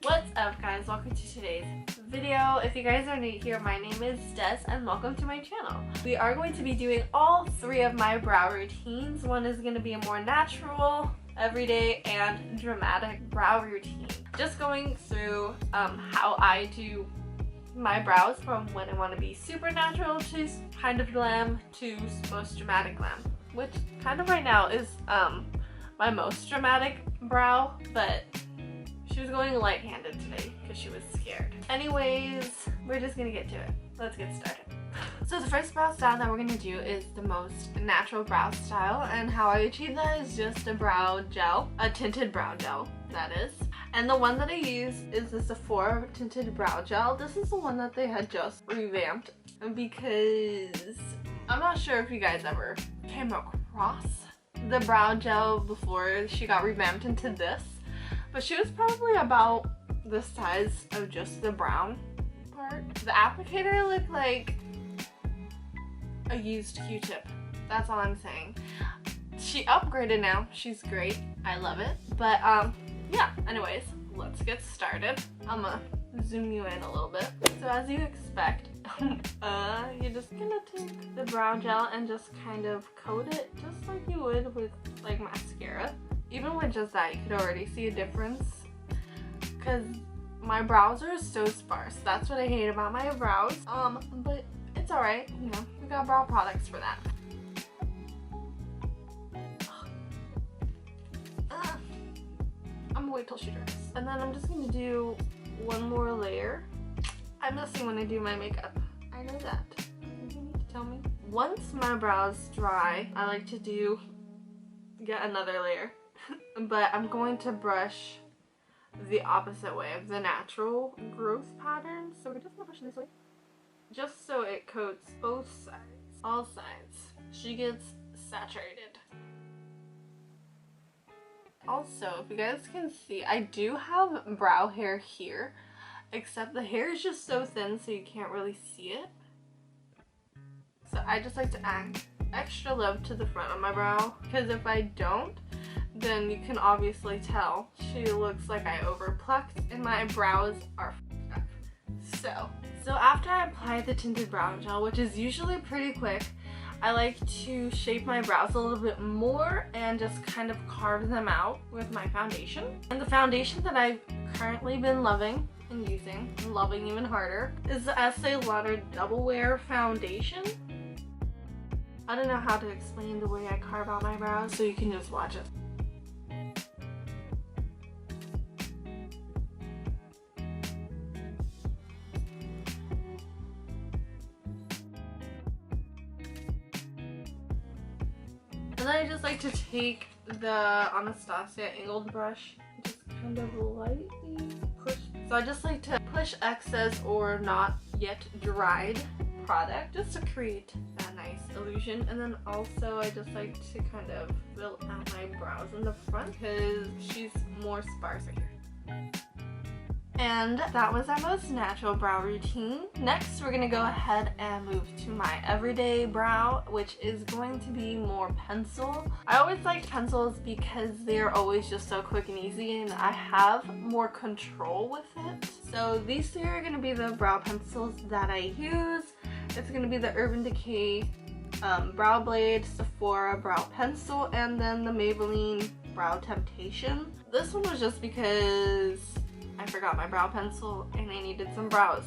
What's up guys, welcome to today's video. If you guys are new here, my name is Des and welcome to my channel. We are going to be doing all three of my brow routines. One is going to be a more natural, everyday, and dramatic brow routine. Just going through how I do my brows from when I want to be super natural to kind of glam to most dramatic glam, which kind of right now is my most dramatic brow, but she was going light-handed today because she was scared. Anyways, we're just gonna get to it. Let's get started. So the first brow style that we're gonna do is the most natural brow style, and how I achieve that is just a brow gel, a tinted brow gel, that is. And the one that I use is the Sephora tinted brow gel. This is the one that they had just revamped because I'm not sure if you guys ever came across the brow gel before she got revamped into this. But she was probably about the size of just the brown part. The applicator looked like a used Q-tip. That's all I'm saying. She upgraded now. She's great. I love it. But yeah, anyways, let's get started. I'm gonna zoom you in a little bit. So as you expect, you're just gonna take the brow gel and just kind of coat it just like you would with like mascara. Even with just that, you could already see a difference because my brows are so sparse. That's what I hate about my brows. But it's alright, you know, we got brow products for that. I'm gonna wait till she dries. And then I'm just gonna do one more layer. I'm messy when I do my makeup. I know that. You need to tell me. Once my brows dry, I like to get another layer. But I'm going to brush the opposite way of the natural growth pattern. So we're just gonna brush this way. Just so it coats both sides. All sides. She gets saturated. Also, if you guys can see, I do have brow hair here. Except the hair is just so thin so you can't really see it. So I just like to add extra love to the front of my brow. Because if I don't, then you can obviously tell she looks like I overplucked and my brows are f***ed up. So after I apply the tinted brow gel, which is usually pretty quick, I like to shape my brows a little bit more and just kind of carve them out with my foundation. And the foundation that I've currently been loving and using, and loving even harder, is the Estee Lauder Double Wear Foundation. I don't know how to explain the way I carve out my brows, so you can just watch it. And then I just like to take the Anastasia angled brush and just kind of lightly push. So I just like to push excess or not yet dried product just to create that nice illusion. And then also I just like to kind of fill out my brows in the front because she's more sparse right here. And that was our most natural brow routine. Next, we're gonna go ahead and move to my everyday brow, which is going to be more pencil. I always like pencils because they're always just so quick and easy and I have more control with it. So these three are gonna be the brow pencils that I use. It's gonna be the Urban Decay Brow Blade, Sephora Brow Pencil, and then the Maybelline Brow Temptation. This one was just because I forgot my brow pencil and I needed some brows.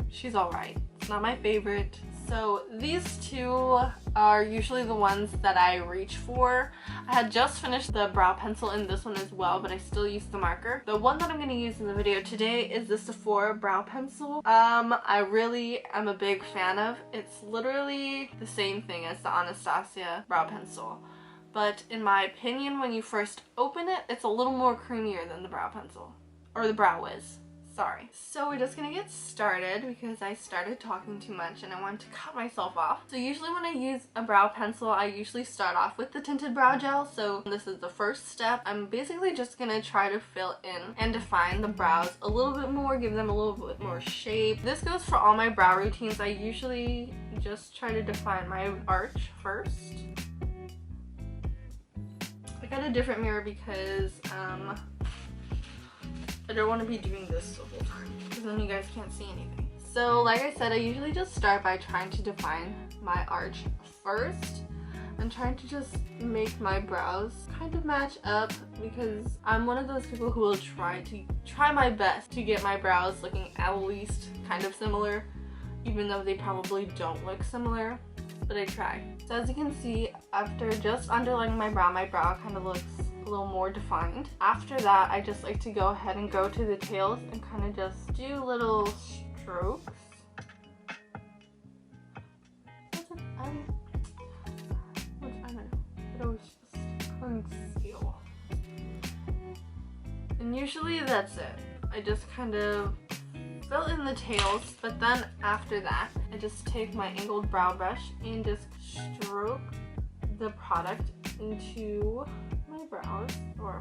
She's alright. It's not my favorite. So these two are usually the ones that I reach for. I had just finished the brow pencil in this one as well, but I still use the marker. The one that I'm going to use in the video today is the Sephora Brow Pencil. I really am a big fan of. It's literally the same thing as the Anastasia Brow Pencil. But in my opinion, when you first open it, it's a little more creamier than the brow pencil. Or the Brow Wiz. Sorry. So we're just gonna get started because I started talking too much and I wanted to cut myself off. So usually when I use a brow pencil, I usually start off with the tinted brow gel. So this is the first step. I'm basically just gonna try to fill in and define the brows a little bit more, give them a little bit more shape. This goes for all my brow routines. I usually just try to define my arch first. I got a different mirror because I don't want to be doing this the whole time because then you guys can't see anything. So like I said, I usually just start by trying to define my arch first. I'm trying to just make my brows kind of match up because I'm one of those people who will try my best to get my brows looking at least kind of similar, even though they probably don't look similar, but I try. So as you can see, after just underlining my brow kind of looks a little more defined. After that, I just like to go ahead and go to the tails and kind of just do little strokes. Conceal. And usually that's it. I just kind of fill in the tails, but then after that I just take my angled brow brush and just stroke the product into my brows. Or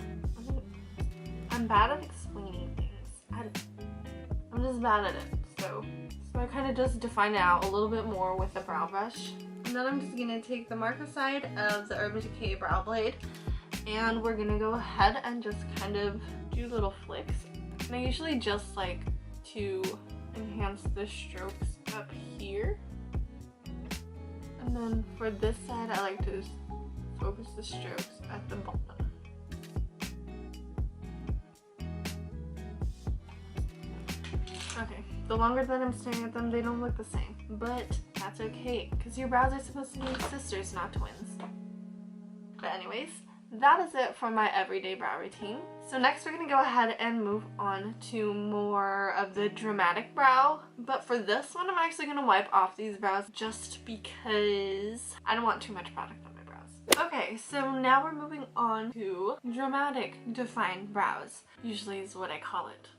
I'm bad at explaining things. I'm just bad at it. So I kind of just define it out a little bit more with the brow brush. And then I'm just going to take the marker side of the Urban Decay brow blade and we're going to go ahead and just kind of do little flicks. And I usually just like to enhance the strokes up here. And then for this side, I like to focus the strokes at the bottom. Okay, the longer that I'm staring at them, they don't look the same. But that's okay, because your brows are supposed to be sisters, not twins. But anyways, that is it for my everyday brow routine. So next we're going to go ahead and move on to more of the dramatic brow. But for this one, I'm actually going to wipe off these brows just because I don't want too much product on my brows. Okay, so now we're moving on to dramatic defined brows. Usually is what I call it.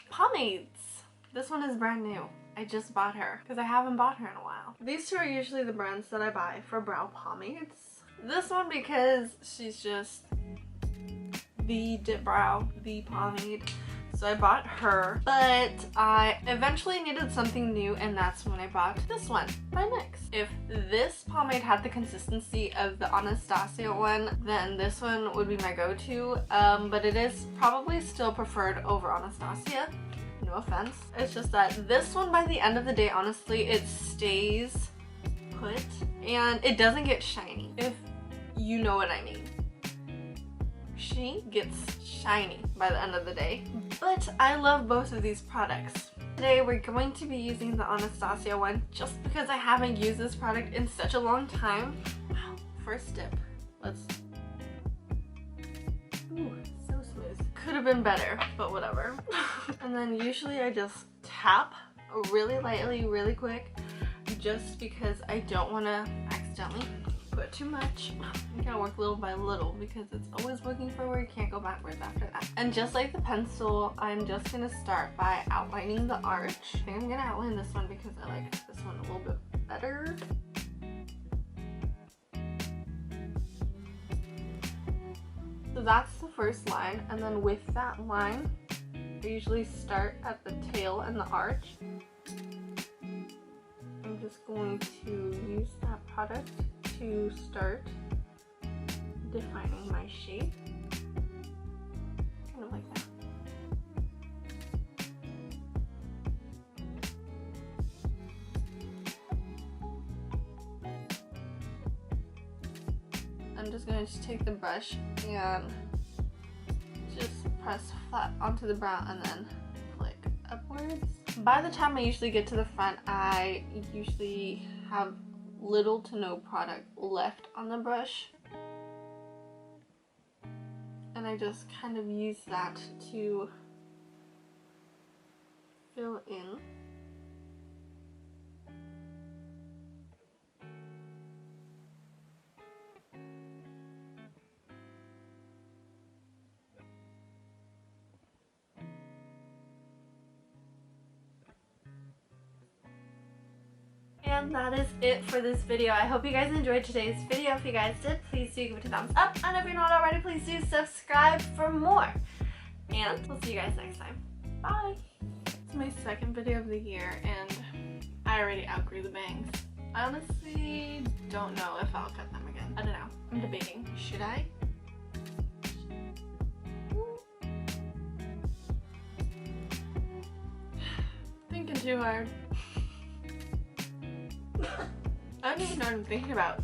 Pomades. This one is brand new. I just bought her because I haven't bought her in a while. These two are usually the brands that I buy for brow pomades. This one because she's just the dip brow, the pomade. So I bought her, but I eventually needed something new and that's when I bought this one by NYX. If this pomade had the consistency of the Anastasia one, then this one would be my go-to, but it is probably still preferred over Anastasia. No offense. It's just that this one, by the end of the day, honestly, it stays put and it doesn't get shiny, if you know what I mean. She gets shiny by the end of the day. But I love both of these products. Today we're going to be using the Anastasia one just because I haven't used this product in such a long time. Wow. First dip. Let's... Ooh, so smooth. Could have been better, but whatever. And then usually I just tap really lightly, really quick, just because I don't want to accidentally put too much. You gotta work little by little because it's always working forward, you can't go backwards after that. And just like the pencil, I'm just gonna start by outlining the arch. I think I'm gonna outline this one because I like this one a little bit better. So that's the first line, and then with that line, I usually start at the tail and the arch. I'm just going to use that product to start defining my shape. Kind of like that. I'm just going to take the brush and just press flat onto the brow and then flick upwards. By the time I usually get to the front, I usually have little to no product left on the brush. And I just kind of use that to fill in. And that is it for this video. I hope you guys enjoyed today's video. If you guys did, please do give it a thumbs up. And if you're not already, please do subscribe for more. And we'll see you guys next time. Bye! It's my second video of the year and I already outgrew the bangs. I honestly don't know if I'll cut them again. I don't know. I'm debating. Should I? too hard. I don't even know what I'm thinking about.